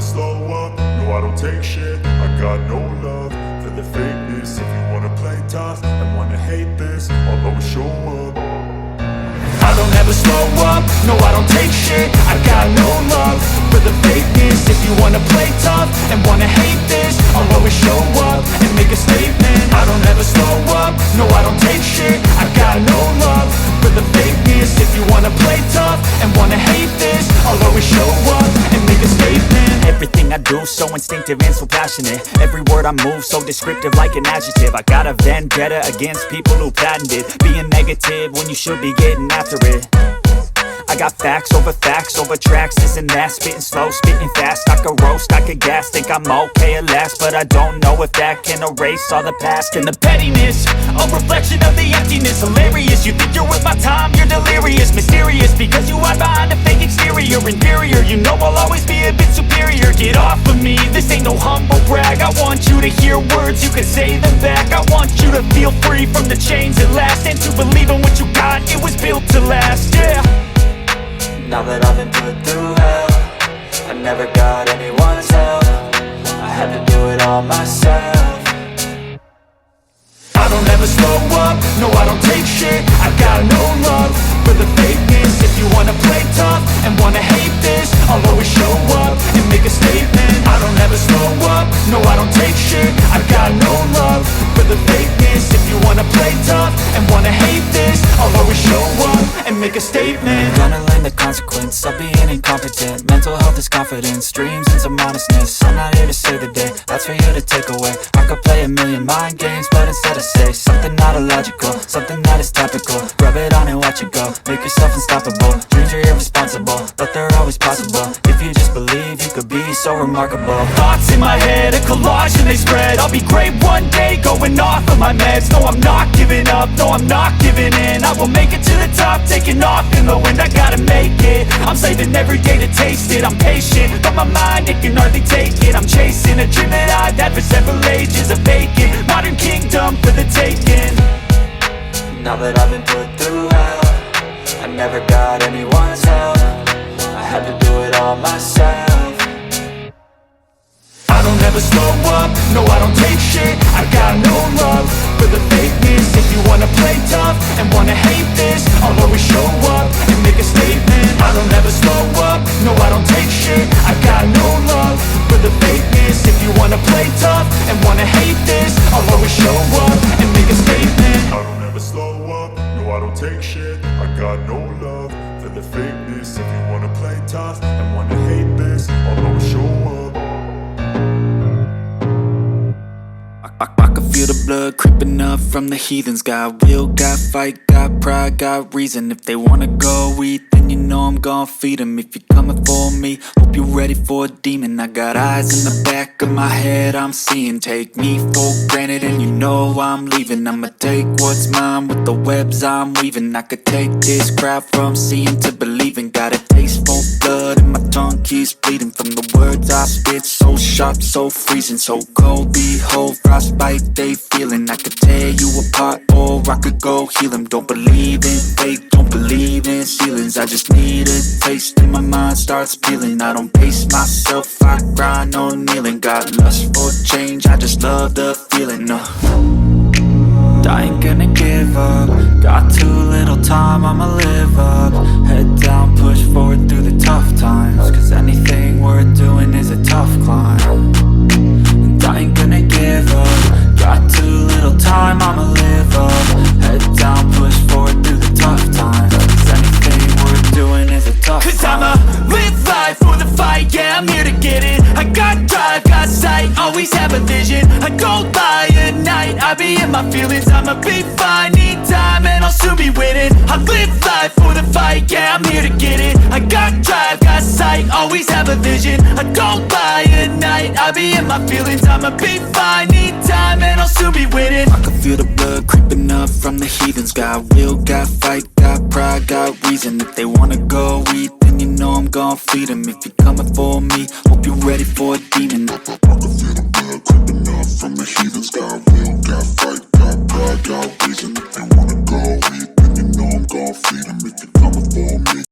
slow up, no I don't take shit. I got no love for the fakeness. If you wanna play tough and wanna hate this, I'll always show up. I don't ever slow up, no I don't take shit. I got no love for the fakeness. If you wanna play tough and wanna hate this, I'll always show up and make a statement. I don't ever slow up, no I don't take shit. I got no love for the fakeness. If you wanna play tough and wanna hate this, I'll always show up and make a statement. Everything I do so instinctive and so passionate. Every word I move so descriptive like an adjective. I got a vendetta against people who patented being negative when you should be getting after it. I got facts over tracks, this and that. Spitting slow, spitting fast. I could roast, I could gas. Think I'm okay at last, but I don't know if that can erase all the past. And the pettiness, a reflection of the emptiness. Hilarious, you think you're worth my time, you're delirious. Mysterious, because you hide behind a fake exterior. Inferior, you know I'll always be a bit superior. Get off of me, this ain't no humble brag. I want you to hear words, you can say them back. I want you to feel free from the chains at last, and to believe in what you got, it was built to last, yeah. Now that I've been put through hell, I never got anyone's help. I had to do it all myself. I don't ever slow up, no I don't take shit. I got no love for the fakeness. If you wanna play tough and wanna hate this, I'll always show up and make a statement. I don't ever slow up, no I don't take shit. I got no love for the fakeness. If you wanna play tough and wanna hate this, I'll always show up and make a statement. Gonna learn the consequence of being incompetent. Mental health is confidence, dreams and some honestness. I'm not here to save the day, that's for you to take away. I could play a million mind games, but instead I say something not illogical, something that is topical. Rub it on and watch it go, make yourself unstoppable. Dreams are irresponsible, but they're always possible. If you just believe, you could be so remarkable. Thoughts in my head, a collage and they spread. I'll be great one day, going off of my meds. No, I'm not giving up, no, I'm not giving in. I will make it to the top, taking off in the wind. I gotta make it, I'm saving every day to taste it. I'm patient, but my mind, it can hardly take it. I'm chasing a dream that I've had for several ages. A vacant, modern kingdom for the taking. Now that I've been put through hell, I never got anyone's help. I had to do it all myself. I don't ever slow up, no I don't take shit. I got no love for the fakeness. If you wanna play tough and wanna hate this, I'll always show up and make a statement. I don't ever slow up, no I don't take shit. I got no love for the fakeness. If you wanna play tough and wanna hate this, I'll always show up and make a statement. I don't ever slow up, no I don't take shit. I got no love for the fakeness. If you wanna play tough and wanna hate this, I'll always show up. I can feel the blood creeping up from the heathens. Got will, got fight, got pride, got reason. If they wanna go eat, then you know I'm gon' feed them. If you're coming for me, hope you're ready for a demon. I got eyes in the back of my head, I'm seeing. Take me for granted and you know I'm leaving. I'ma take what's mine with the webs I'm weaving. I could take this crowd from seeing to believing. Got a taste for blood and my tongue keeps bleeding. From the words I spit, so sharp, so freezing. So cold, behold, frostbite they feeling. I could tear you apart or I could go heal them. Don't believe in fate, don't believe in ceilings. I just need a taste and my mind starts peeling. I don't pace myself, I grind on kneeling. Got lust for change, I just love the feeling. I ain't gonna give up. Got too little time, I'ma live up. Head down, push forward through the tough times. Cause anything worth doing is a tough climb. And I ain't gonna give up. Got too little time, I'ma live up. Head down, push forward through the tough times. Cause anything worth doing is a tough climb. Cause I'ma live life for the fight, yeah, I'm here to get it. I got drive, got sight, always have a vision. I go by at night, I be in my feelings. I'ma be fine, need time, and I'll soon be winning. I live life for the fight, yeah, I'm here to get it. I got drive, got sight, always have a vision. I go by at night, I be in my feelings. I'ma be fine, need time, and I'll soon be winning. I can feel the blood creeping up from the heathens. Got will, got fight, got pride, got reason. If they wanna go eat, then you know I'm gon' feed them. If you're coming for me, hope you're ready for a demon. I can feel the blood creeping up from the heathens. Got will, got fight, got pride, got reason.